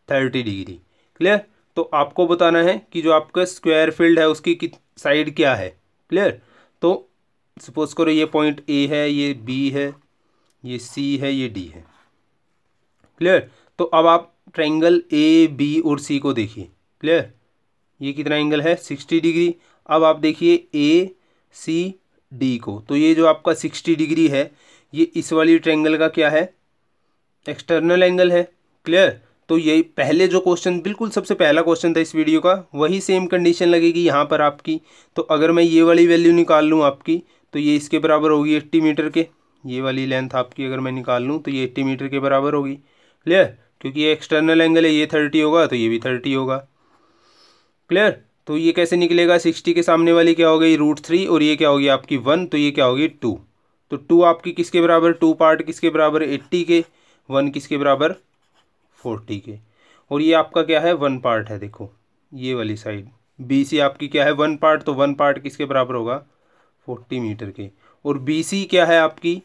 30 डिग्री। क्लियर, तो आपको बताना है कि जो आपका स्क्वायर फील्ड है उसकी साइड क्या है। क्लियर, तो सपोज करो ये पॉइंट ए है, ये बी है, ये सी है, ये डी है। क्लियर, तो अब आप ट्रायंगल ए बी और सी को देखिए। क्लियर, ये कितना एंगल है, 60 डिग्री। अब आप देखिए ए सी डी को, तो ये जो आपका 60 डिग्री है ये इस वाली ट्रायंगल का क्या है, एक्सटर्नल एंगल है। क्लियर, तो ये पहले जो क्वेश्चन, बिल्कुल सबसे पहला क्वेश्चन था इस वीडियो का, वही सेम कंडीशन लगेगी यहाँ पर आपकी। तो अगर मैं ये वाली वैल्यू निकाल लूँ आपकी, तो ये इसके बराबर होगी 80 मीटर के, ये वाली लेंथ आपकी अगर मैं निकाल लूँ तो ये 80 मीटर के बराबर होगी। क्लियर, क्योंकि ये एक्सटर्नल एंगल है, ये 30 होगा तो ये भी 30 होगा। क्लियर, तो ये कैसे निकलेगा, 60 के सामने वाली क्या हो गई, √3, और ये क्या होगी आपकी 1, तो ये क्या होगी 2। तो 2 आपकी किसके बराबर, 2 पार्ट किसके बराबर, 80 के, 1 किसके बराबर, 40 के। और ये आपका क्या है, 1 पार्ट है, देखो ये वाली साइड BC आपकी क्या है, 1 पार्ट, तो 1 पार्ट किसके बराबर होगा, 40 मीटर के। और BC क्या है आपकी,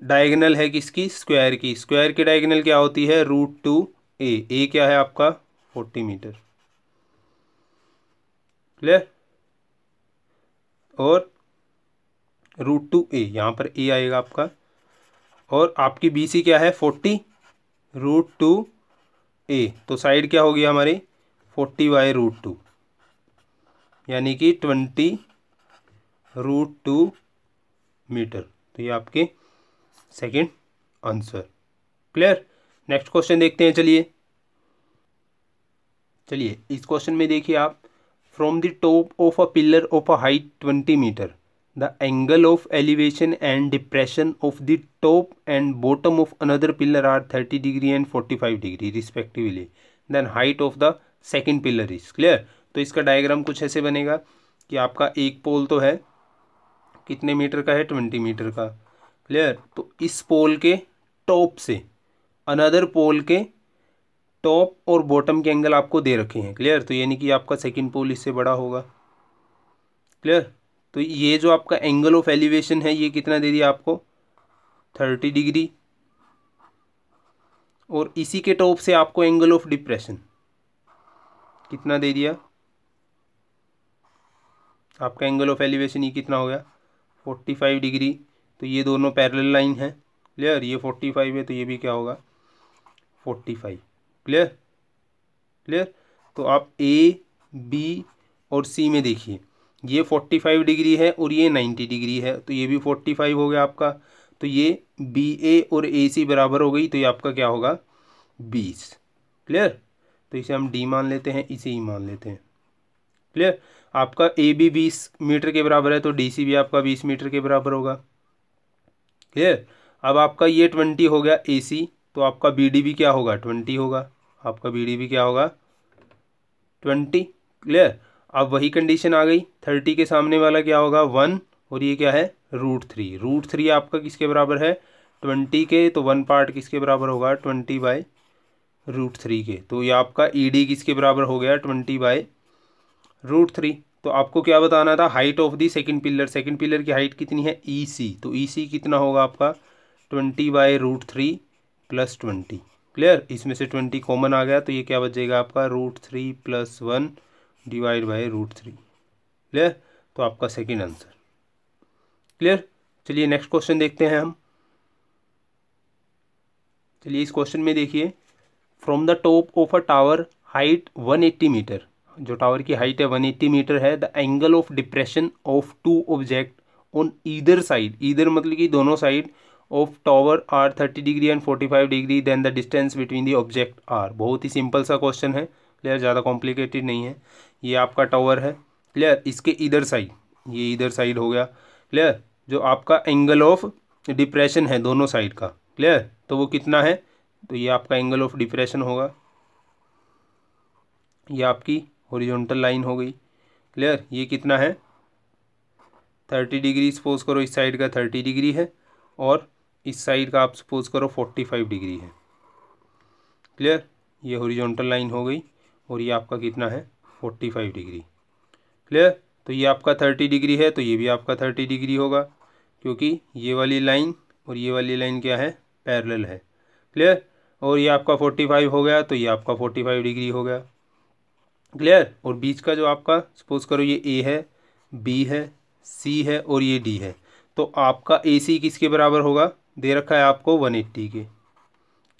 डायगोनल है किसकी, स्क्वायर की, स्क्वायर की डायगोनल क्या होती है, √2a, ए क्या है आपका 40 मीटर। क्लियर, और √2a, यहाँ पर a आएगा आपका, और आपकी BC क्या है 40 √2a, तो साइड क्या होगी हमारी 40/√2, यानी कि 20 √2 मीटर। तो ये आपके second answer. Clear, next question देखते हैं। चलिए इस क्वेश्चन में देखिए आप, from the top of a pillar of a height 20 metre, the angle of elevation and depression of the top and bottom of another pillar are 30 degree and 45 degree respectively, then height of the second pillar is. Clear, तो इसका diagram कुछ ऐसे बनेगा कि आपका एक पोल तो है, कितने मीटर का है, 20 मीटर का। क्लियर, तो इस पोल के टॉप से अनदर पोल के टॉप और बॉटम के एंगल आपको दे रखे हैं। क्लियर, तो यानी कि आपका सेकंड पोल इससे बड़ा होगा। क्लियर, तो ये जो आपका एंगल ऑफ एलिवेशन है ये कितना दे दिया आपको, 30 डिग्री, और इसी के टॉप से आपको एंगल ऑफ डिप्रेशन कितना दे दिया, आपका एंगल ऑफ एलिवेशन ये कितना हो गया, 45 डिग्री। तो ये दोनों पैरेलल लाइन है। क्लियर, ये 45 है तो ये भी क्या होगा, 45। क्लियर, क्लियर, तो आप A B और C में देखिए, ये 45 डिग्री है और ये 90 डिग्री है, तो ये भी 45 हो गया आपका। तो ये BA और AC बराबर हो गई, तो ये आपका क्या होगा, 20। क्लियर, तो इसे हम D मान लेते हैं, इसे E मान लेते हैं। क्लियर, आपका AB 20 मीटर के बराबर है तो DC भी आपका 20 मीटर के बराबर होगा। क्लियर, अब आपका ये 20 हो गया AC, तो आपका BD भी क्या होगा, 20 होगा, आपका BD भी क्या होगा, 20। क्लियर, अब वही कंडीशन आ गई, 30 के सामने वाला क्या होगा, 1, और ये क्या है, √3, √3 आपका किसके बराबर है, 20 के, तो 1 पार्ट किसके बराबर होगा, 20/√3 के। तो ये आपका ED किसके बराबर हो गया, 20/√3। तो आपको क्या बताना था, height of the second pillar, second pillar की हाइट कितनी है, EC, तो EC कितना होगा आपका, 20/√3 + 20। क्लियर, इसमें से 20 कॉमन आ गया तो ये क्या बचेगा आपका, √3 + 1 /√3। क्लियर, तो आपका सेकंड आंसर। क्लियर, चलिए नेक्स्ट क्वेश्चन देखते हैं हम। चलिए इस क्वेश्चन में देखिए, from the top of a tower height 180 metre, जो टावर की हाइट है 180 मीटर है, the angle of depression of 2 object on either side, either मतलब कि दोनों side of tower are 30 degree and 45 degree, then the distance between the object are. बहुत ही simple सा क्वेश्चन है। क्लियर, ज़्यादा कॉम्प्लिकेटेड नहीं है। ये आपका टावर है। क्लियर, इसके इधर साइड, ये इधर साइड हो गया। क्लियर, जो आपका एंगल ऑफ डिप्रेशन है दोनों साइड का। क्लियर, तो वो कितना है, तो ये आपका एंगल ऑफ डिप्रेशन होगा। ये आपकी हॉरिजॉन्टल लाइन हो गई। क्लियर। ये कितना है 30 डिग्री, सपोज करो इस साइड का 30 डिग्री है और इस साइड का आप सपोज करो 45 डिग्री है। क्लियर। ये हॉरिजॉन्टल लाइन हो गई और ये आपका कितना है 45 डिग्री। क्लियर। तो ये आपका 30 डिग्री है तो ये भी आपका 30 डिग्री होगा, क्योंकि ये वाली लाइन और ये वाली लाइन क्या है पैरेलल है। क्लियर। और ये आपका 45 हो गया तो ये आपका 45 डिग्री हो गया। क्लियर। और बीच का जो आपका सपोज करो ये ए है, बी है, सी है और ये डी है, तो आपका ए सी किसके बराबर होगा, दे रखा है आपको 180 के।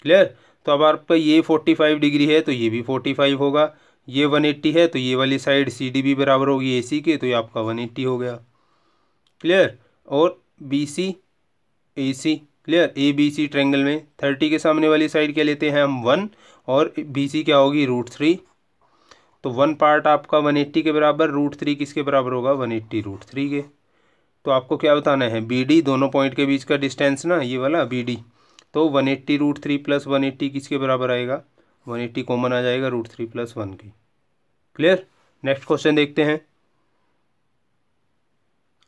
क्लियर। तो अब आपका ये 45 डिग्री है तो ये भी 45 होगा, ये 180 है तो ये वाली साइड सी डी भी बराबर होगी ए सी के, तो ये आपका 180 हो गया। क्लियर। और B C A C, clear, A B C triangle में 30 के सामने वाली साइड क्या लेते हैं हम 1 और बी सी क्या होगी √3, तो 1 पार्ट आपका 180 के बराबर, √3 किसके बराबर होगा 180 √3 के। तो आपको क्या बताना है बी डी, दोनों पॉइंट के बीच का डिस्टेंस ना ये वाला बी डी, तो 180 √3 प्लस 180 किसके बराबर आएगा 180 कॉमन आ जाएगा √3 प्लस 1 के। क्लियर। नेक्स्ट क्वेश्चन देखते हैं।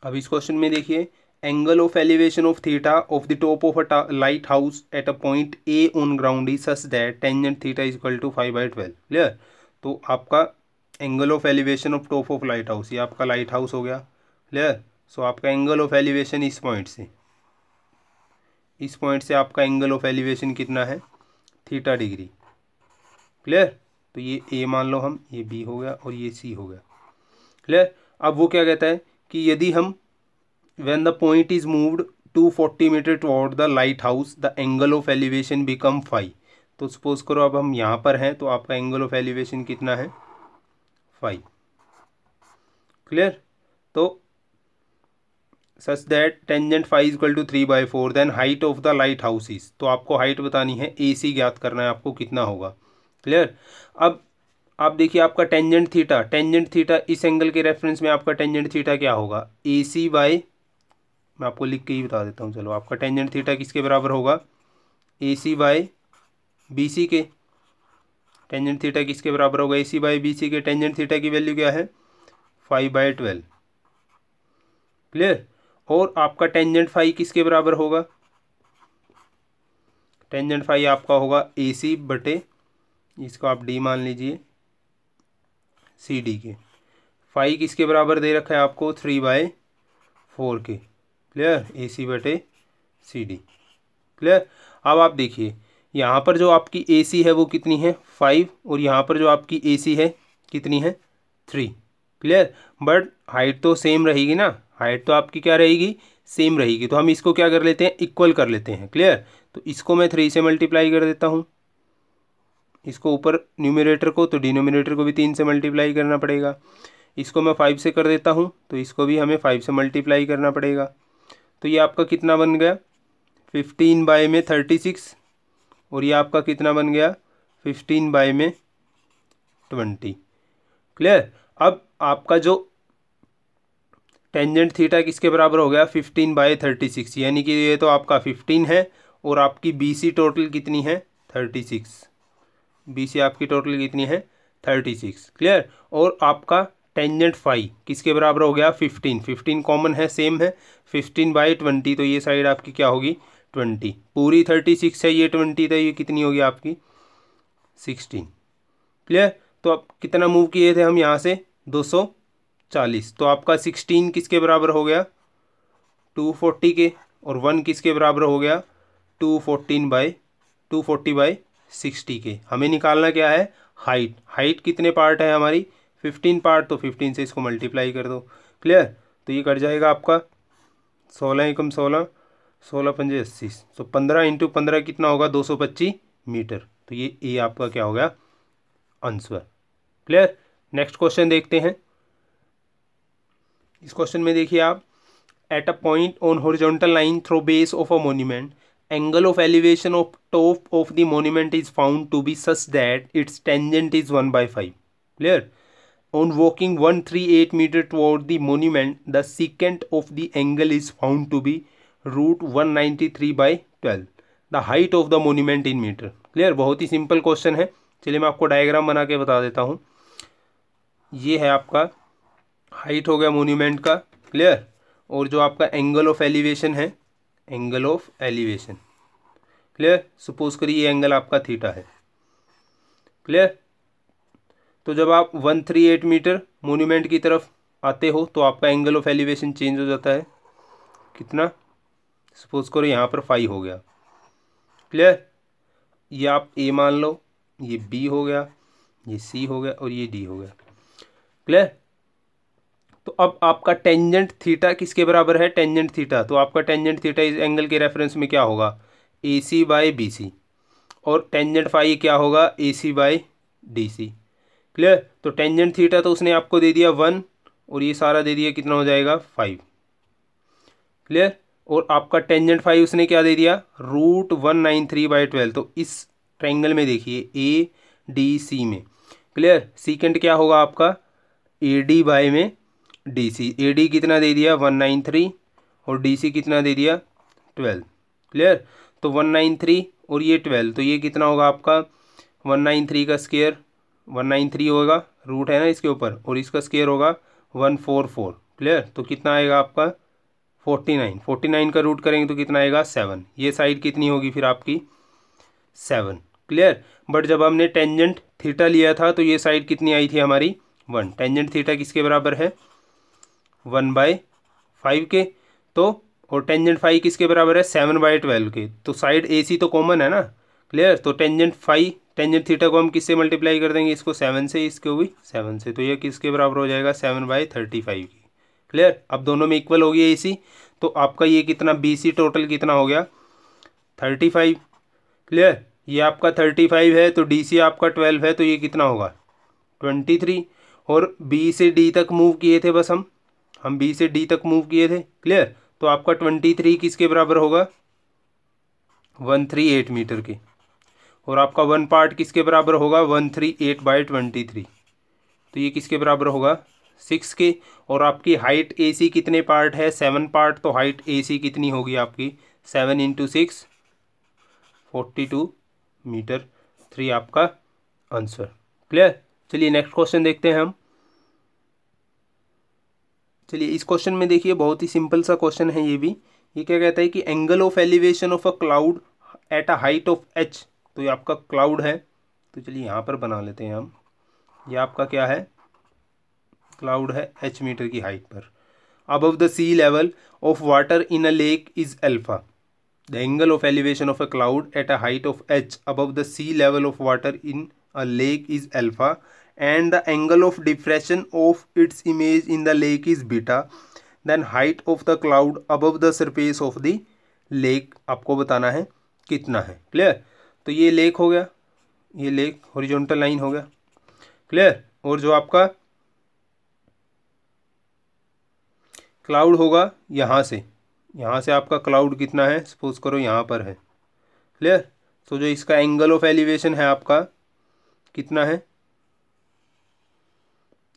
अब इस क्वेश्चन में देखिए angle of elevation of theta of the top of a lighthouse at a point A on ground is such that tangent theta is equal to 5/12। Clear. तो आपका angle of elevation of top of lighthouse, ये आपका lighthouse हो गया। Clear. So आपका angle of elevation इस point से आपका एंगल ऑफ एलिवेशन कितना है थीटा डिग्री। क्लियर। तो ये ए मान लो हम, ये बी हो गया और ये सी हो गया। क्लियर। अब वो क्या कहता है कि यदि हम when the point is moved 240 metre toward the lighthouse the angle of elevation become 5। तो सपोज करो अब हम यहाँ पर हैं तो आपका एंगल ऑफ एलिवेशन कितना है 5। क्लियर। तो such that tangent 5 equal to 3/4 then height of the lighthouse is, तो आपको हाइट बतानी है ए सी ज्ञात करना है आपको कितना होगा। क्लियर। अब आप देखिए आपका टेंजेंट थीटा इस एंगल के रेफरेंस में आपका टेंजेंट थीटा क्या होगा ए सी बाय, मैं आपको लिख के ही बता देता हूँ, चलो आपका टेंजेंट थीटा किसके बराबर होगा ए सी बाय बी सी के। टेंजेंट थीटा किसके बराबर होगा ए सी बाय बी सी के। टेंजेंट थीटा की वैल्यू क्या है 5/12। क्लियर। और आपका टेंजेंट फाई किसके बराबर होगा, टेंजेंट फाई आपका होगा ए सी बटे, इसको आप डी मान लीजिए, सी डी के। फाई किसके बराबर दे रखा है आपको 3/4 के। क्लियर। ए सी बटे सी डी। क्लियर। अब आप देखिए यहाँ पर जो आपकी ए सी है वो कितनी है 5 और यहाँ पर जो आपकी ए सी है कितनी है 3। क्लियर। बट हाइट तो सेम रहेगी ना, हाइट तो आपकी क्या रहेगी सेम रहेगी, तो हम इसको क्या कर लेते हैं इक्वल कर लेते हैं। क्लियर। तो इसको मैं 3 से मल्टीप्लाई कर देता हूँ, इसको ऊपर न्यूमरेटर को, तो डिनोमिनेटर को भी 3 से मल्टीप्लाई करना पड़ेगा। इसको मैं 5 से कर देता हूँ तो इसको भी हमें 5 से मल्टीप्लाई करना पड़ेगा। तो ये आपका कितना बन गया 15 बाय में 36 और ये आपका कितना बन गया 15 बाय में 20। क्लियर। अब आपका जो टेंजेंट थीटा किसके बराबर हो गया 15/36, यानी कि ये तो आपका 15 है और आपकी BC टोटल कितनी है 36। BC आपकी टोटल कितनी है 36। क्लियर। और आपका टेंजेंट फाई किसके बराबर हो गया 15 कॉमन है सेम है 15/20, तो ये साइड आपकी क्या होगी 20, पूरी 36 है ये 20 तो ये कितनी होगी आपकी 16। क्लियर। तो अब कितना मूव किए थे हम यहाँ से 240, तो आपका 16 किसके बराबर हो गया 240 के और 1 किसके बराबर हो गया 240/60 के। हमें निकालना क्या है हाइट कितने पार्ट है हमारी 15 पार्ट, तो 15 से इसको मल्टीप्लाई कर दो। क्लियर। तो ये कट जाएगा आपका 16 एकम 16, 16 पंजे 80, तो 15 × 15 कितना होगा 225 मीटर। तो ये आपका क्या हो गया आंसर। क्लियर। नेक्स्ट क्वेश्चन देखते हैं। इस क्वेश्चन में देखिए आप at a point on horizontal line through base of a monument angle of elevation of top of the monument is found to be such that its tangent is 1/5। Clear. On walking 138 meter toward the monument, the secant of the angle is found to be √193/12. The height of the monument in meter. Clear. बहुत ही simple question है, चलिए मैं आपको diagram बना के बता देता हूँ। ये है आपका हाइट हो गया मोन्यूमेंट का, क्लियर। और जो आपका एंगल ऑफ एलिवेशन है, angle of elevation, clear. Suppose करिए ये एंगल आपका थीटा है, क्लियर। तो जब आप 138 मीटर मोन्यूमेंट की तरफ आते हो तो आपका एंगल ऑफ एलिवेशन चेंज हो जाता है, कितना, सपोज करो यहाँ पर 5 हो गया, क्लियर। ये आप ए मान लो, ये बी हो गया, ये सी हो गया और ये डी हो गया, क्लियर। तो अब आपका टेंजेंट थीटा किसके बराबर है, टेंजेंट थीटा, तो आपका टेंजेंट थीटा इस एंगल के रेफरेंस में क्या होगा, ए सी बाई बी सी, और टेंजेंट फाई क्या होगा, ए सी बाई डी सी, क्लियर। तो टेंजेंट थीटा तो उसने आपको दे दिया 1 और ये सारा दे दिया, कितना हो जाएगा 5, क्लियर। और आपका टेंजेंट फाई उसने क्या दे दिया, √193/12। तो इस ट्रायंगल में देखिए ए डी सी में, क्लियर, सीकेंड क्या होगा आपका ए डी बाई में डी सी। ए डी कितना दे दिया 193 और डी सी कितना दे दिया 12, क्लियर। तो 193 और ये 12, तो ये कितना होगा आपका 193 का स्क्वायर, 193 होगा, रूट है ना इसके ऊपर, और इसका स्क्वायर होगा 144, क्लियर। तो कितना आएगा आपका 49, 49 का रूट करेंगे तो कितना आएगा 7। ये साइड कितनी होगी फिर आपकी 7, क्लियर। बट जब हमने टेंजेंट थीटा लिया था तो ये साइड कितनी आई थी हमारी 1। टेंजेंट थीटा किसके बराबर है 1/5 के, तो और टेंजेंट फाई किसके बराबर है 7/12 के। तो साइड ए सी तो कॉमन है ना, क्लियर। तो टेंजेंट फाई, टेंजेंट थीटा को हम किससे मल्टीप्लाई कर देंगे, इसको 7 से, इसको भी 7 से, तो ये किसके बराबर हो जाएगा 7/35 की, क्लियर। अब दोनों में इक्वल हो गया ए सी, तो आपका ये कितना बी सी टोटल कितना हो गया 35, क्लियर। ये आपका 35 है, तो डी सी आपका 12 है, तो ये कितना होगा 23। और बी से डी तक मूव किए थे बस हम बी से डी तक मूव किए थे, क्लियर। तो आपका 23 किसके बराबर होगा 138 मीटर के, और आपका 1 पार्ट किसके बराबर होगा 138/23, तो ये किसके बराबर होगा 6 के। और आपकी हाइट ए सी कितने पार्ट है 7 पार्ट, तो हाइट ए सी कितनी होगी आपकी 7 × 6 42 मीटर, 3 आपका आंसर, क्लियर। चलिए नेक्स्ट क्वेश्चन देखते हैं हम। चलिए इस क्वेश्चन में देखिए बहुत ही सिंपल सा क्वेश्चन है ये भी। ये क्या कहता है कि angle of elevation of a cloud at a height of h, तो ये आपका क्लाउड है, तो चलिए यहाँ पर बना लेते हैं हम। ये आपका क्या है क्लाउड है h मीटर की हाइट पर। Above the sea level of water in a lake is alpha. The angle of elevation of a cloud at a height of h above the sea level of water in a lake is alpha and the angle of diffraction of its image in the lake is beta, then height of the cloud above the surface of the lake आपको बताना है कितना है, clear. तो ये lake हो गया, ये लेक हॉरिजॉन्टल लाइन हो गया, क्लियर। और जो आपका क्लाउड होगा यहाँ से आपका क्लाउड कितना है, सपोज करो यहाँ पर है, क्लियर। तो जो इसका एंगल ऑफ एलिवेशन है आपका कितना है,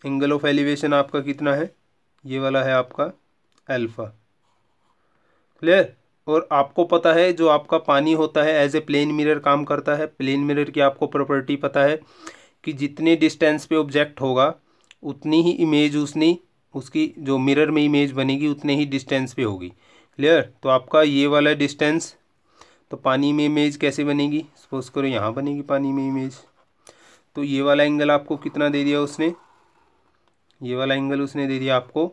एंगल ऑफ एलिवेशन आपका कितना है, ये वाला है आपका अल्फा, क्लियर। और आपको पता है जो आपका पानी होता है एज ए प्लेन मिरर काम करता है। प्लेन मिरर की आपको प्रॉपर्टी पता है कि जितने डिस्टेंस पे ऑब्जेक्ट होगा उतनी ही इमेज उसकी जो मिरर में इमेज बनेगी उतने ही डिस्टेंस पे होगी, क्लियर। तो आपका ये वाला डिस्टेंस, तो पानी में इमेज कैसे बनेगी, सपोज करो यहाँ बनेगी पानी में इमेज। तो ये वाला एंगल आपको कितना दे दिया उसने, ये वाला एंगल उसने दे दिया आपको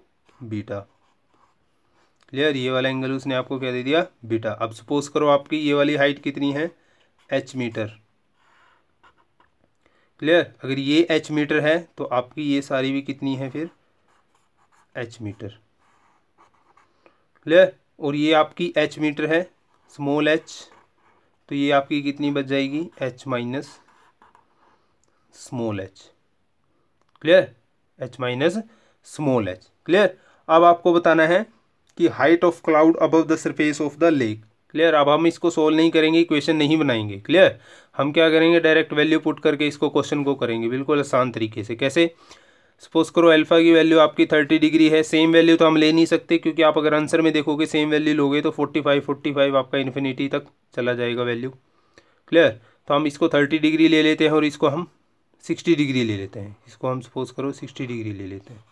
बीटा, क्लियर। ये वाला एंगल उसने आपको क्या दे दिया बीटा। अब सपोज करो आपकी ये वाली हाइट कितनी है h मीटर, क्लियर। अगर ये h मीटर है तो आपकी ये सारी भी कितनी है फिर h मीटर, क्लियर। और ये आपकी h मीटर है स्मॉल h, तो ये आपकी कितनी बच जाएगी h minus small h, clear, h minus small h, clear. अब आपको बताना है कि height of cloud above the surface of the lake, clear. अब हम इसको सोल्व नहीं करेंगे, इक्वेशन नहीं बनाएंगे, क्लियर। हम क्या करेंगे डायरेक्ट वैल्यू पुट करके इसको क्वेश्चन को करेंगे बिल्कुल आसान तरीके से। कैसे, सपोज करो अल्फा की वैल्यू आपकी 30 डिग्री है। सेम वैल्यू तो हम ले नहीं सकते क्योंकि आप अगर आंसर में देखोगे सेम वैल्यू लोगे तो 45 आपका इन्फिनिटी तक चला जाएगा वैल्यू, क्लियर। तो हम इसको 30 डिग्री ले लेते हैं और इसको हम 60 डिग्री ले लेते हैं, इसको हम सपोज करो 60 डिग्री ले लेते हैं,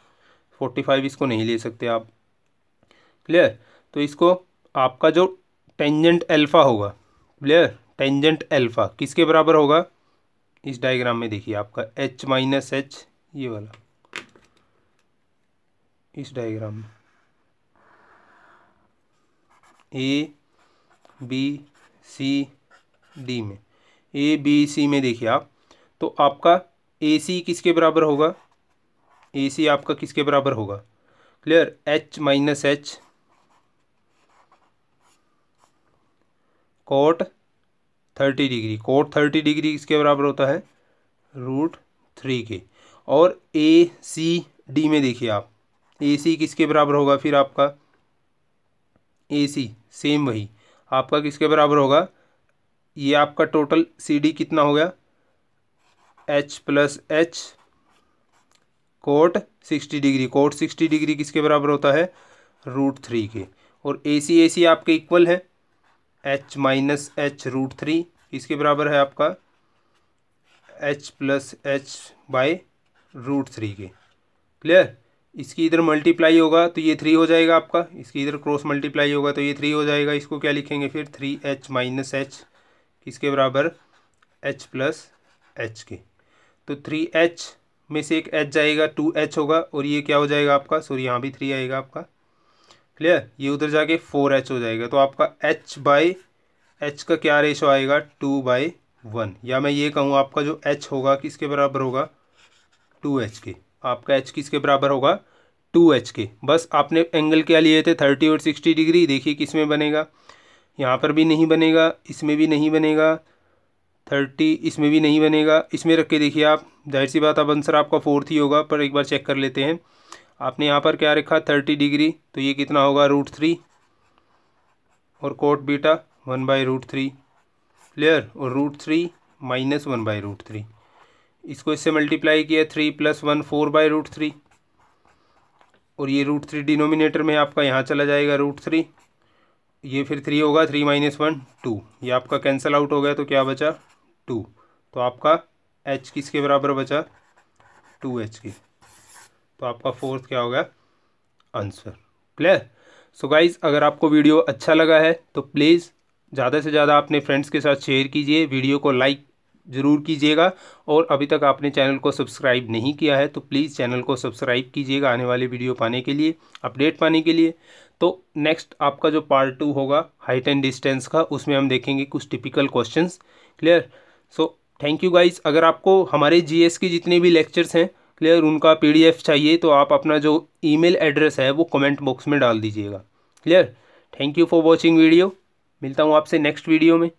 45 इसको नहीं ले सकते आप। क्लियर। तो इसको आपका जो टेंजेंट अल्फ़ा होगा, क्लियर, टेंजेंट अल्फ़ा किसके बराबर होगा, इस डायग्राम में देखिए आपका h माइनस एच, ये वाला इस डायग्राम में ए बी सी डी में, ए बी सी में देखिए आप, तो आपका ए सी किसके बराबर होगा, ए सी आपका किसके बराबर होगा, clear, h minus H cot 30 degree, cot 30 degree किसके बराबर होता है, √3 के। और ए सी डी में देखिए आप, ए सी किसके बराबर होगा फिर आपका, ए सी सेम वही आपका किसके बराबर होगा, ये आपका टोटल सी डी कितना हो गया, h plus H cot 60 degree, cot 60 degree किसके बराबर होता है, √3 के। और ए सी आपके इक्वल है, h माइनस एच √3 किसके बराबर है आपका, h प्लस एच बाई √3 के। क्लियर। इसकी इधर मल्टीप्लाई होगा तो ये 3 हो जाएगा आपका, इसकी इधर क्रॉस मल्टीप्लाई होगा तो ये 3 हो जाएगा, इसको क्या लिखेंगे फिर 3h माइनस एच किसके बराबर, h प्लस एच के। तो 3h में से एक h जाएगा, 2h होगा, और ये क्या हो जाएगा आपका, सॉरी यहाँ भी 3 आएगा आपका, क्लियर, ये उधर जाके 4h हो जाएगा। तो आपका h बाई h का क्या रेशो आएगा, 2/1, या मैं ये कहूँ आपका जो h होगा किसके बराबर होगा, 2h के। आपका h किसके बराबर होगा, 2h के। बस आपने एंगल क्या लिए थे, 30 और 60 डिग्री, देखिए किस में बनेगा, यहाँ पर भी नहीं बनेगा, इसमें भी नहीं बनेगा, 30 इसमें भी नहीं बनेगा, इसमें रख के देखिए आप, जाहिर सी बात अब आंसर आपका 4 ही होगा, पर एक बार चेक कर लेते हैं। आपने यहाँ पर क्या रखा 30 डिग्री, तो ये कितना होगा √3, और कोट बीटा 1/√3, क्लियर, और √3 माइनस 1/√3, इसको इससे मल्टीप्लाई किया 3 + 1 4/√3, और ये √3 डिनोमिनेटर में आपका यहाँ चला जाएगा √3, ये फिर 3 होगा, 3 - 1 2, ये आपका कैंसिल आउट हो गया, तो क्या बचा 2, तो आपका h किसके बराबर बचा, 2h के। तो आपका फोर्थ क्या होगा आंसर। क्लियर। सो गाइज, अगर आपको वीडियो अच्छा लगा है तो प्लीज़ ज़्यादा से ज़्यादा अपने फ्रेंड्स के साथ शेयर कीजिए, वीडियो को लाइक ज़रूर कीजिएगा, और अभी तक आपने चैनल को सब्सक्राइब नहीं किया है तो प्लीज़ चैनल को सब्सक्राइब कीजिएगा आने वाले वीडियो पाने के लिए, अपडेट पाने के लिए। तो नेक्स्ट आपका जो पार्ट 2 होगा हाइट एंड डिस्टेंस का, उसमें हम देखेंगे कुछ typical questions. Clear. So thank you guys. अगर आपको हमारे जीएस की जितने भी लेक्चर्स हैं, क्लियर, उनका पीडीएफ चाहिए तो आप अपना जो ईमेल एड्रेस है वो कमेंट बॉक्स में डाल दीजिएगा। Clear. Thank you for watching video, मिलता हूँ आपसे नेक्स्ट वीडियो में।